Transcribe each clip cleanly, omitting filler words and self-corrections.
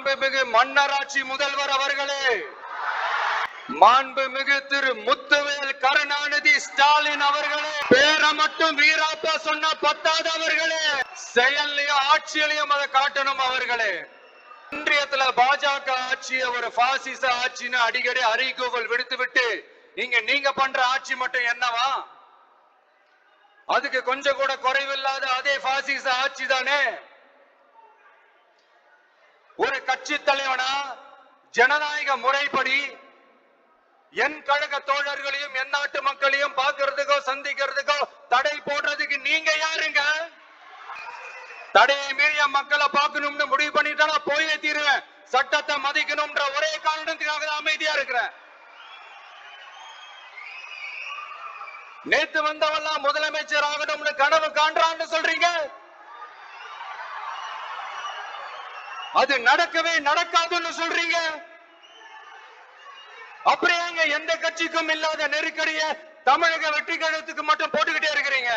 மாண்புமிகு மன்னராட்சி முதல்வர் அவர்களே, மாண்புமிகு திரு முத்துவேல் கருணாநிதி ஸ்டாலின் அவர்களே, பேரை மட்டும் வீராப்பா சொன்ன பத்தாவது அவர்களே, செயல்லையும் ஆட்சியிலையும் அதை காட்டணும் அவர்களே. ஒன்றியத்துல பாஜக ஆட்சியை ஒரு பாசிச ஆட்சின்னு அடிக்கடி அறிகூவல் விடுத்து விட்டு இங்க நீங்க பண்ற ஆட்சி மட்டும் என்னவா? அதுக்கு கொஞ்சம் கூட குறைவில்லாத அதே பாசிச ஆட்சி தானே. ஒரு கட்சி தலைவனா ஜனநாயக முறைப்படி என் கழக தோழர்களையும் என் நாட்டு மக்களையும் பார்க்கறதுக்கோ சந்திக்கிறதுக்கோ தடை போடுறதுக்கு நீங்க யாருங்க? தடையை மீறிய மக்களை பார்க்கணும்னு முடிவு பண்ணிட்டா போயே தீருவேன். சட்டத்தை மதிக்கணும்ன்ற ஒரே காரணத்துக்காக அமைதியா இருக்கிறேன். நேத்து வந்தவெல்லாம் முதலமைச்சர் ஆகணும்னு கனவு காண்றான்னு சொல்றீங்க. அது நடக்கவே நடக்காதுன்னு சொல்றீங்க. அப்படியே எந்த கட்சிக்கும் இல்லாத நெருக்கடியை தமிழக வெற்றி கழகத்துக்கு மட்டும் போட்டுக்கிட்டே இருக்கிறீங்க.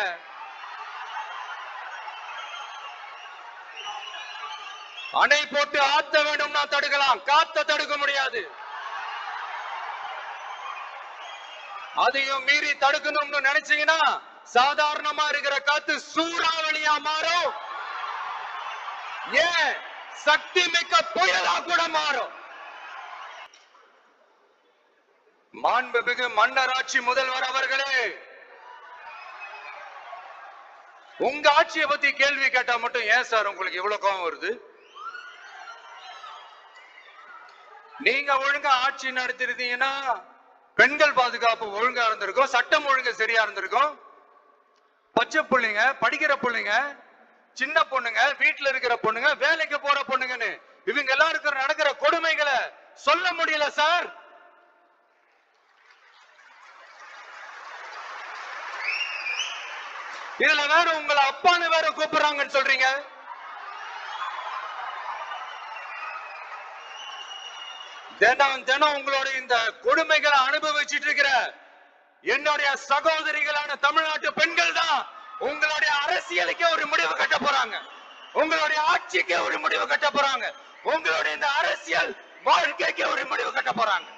அணை போட்டு ஆத்த வேண்டும்னா தடுக்கலாம், காத்த தடுக்க முடியாது. அதையும் மீறி தடுக்கணும்னு நினைச்சீங்கன்னா சாதாரணமா இருக்கிற காத்து சூறாவளியா மாறும். ஏன் சக்தி மிக்க புயலா கூட மாறும். மாண்புமிகு மன்னராட்சி முதல்வர் அவர்களே, உங்க ஆட்சியை பத்தி கேள்வி கேட்டா மட்டும் ஏன் சார் உங்களுக்கு இவ்வளவு கோபம் வருது? நீங்க ஒழுங்கா ஆட்சி நடத்திருந்தீங்கன்னா பெண்கள் பாதுகாப்பு ஒழுங்கா இருந்திருக்கும், சட்டம் ஒழுங்கு சரியா இருந்திருக்கும். பச்சை பிள்ளைங்க, படிக்கிற பிள்ளைங்க, சின்ன பொண்ணுங்க, வீட்டுல இருக்கிற பொண்ணுங்க, வேலைக்கு போற பொண்ணுங்கன்னு இவங்க எல்லாருக்கும் நடக்கிற கொடுமைகளை சொல்ல முடியல சார். இதுல வேற உங்களை அப்பான்னு வேற கூப்பிடுறாங்கன்னு சொல்றீங்க. தினம் தினம் உங்களுடைய இந்த கொடுமைகளை அனுபவிச்சுட்டு இருக்கிற என்னுடைய சகோதரிகளான தமிழ்நாட்டு பெண்கள் தான் உங்களுடைய அரசியலுக்கே ஒரு முடிவு கட்ட போறாங்க, உங்களுடைய ஆட்சிக்கே ஒரு முடிவு கட்ட போறாங்க, உங்களுடைய இந்த அரசியல் வாழ்க்கைக்கு ஒரு முடிவு கட்ட போறாங்க.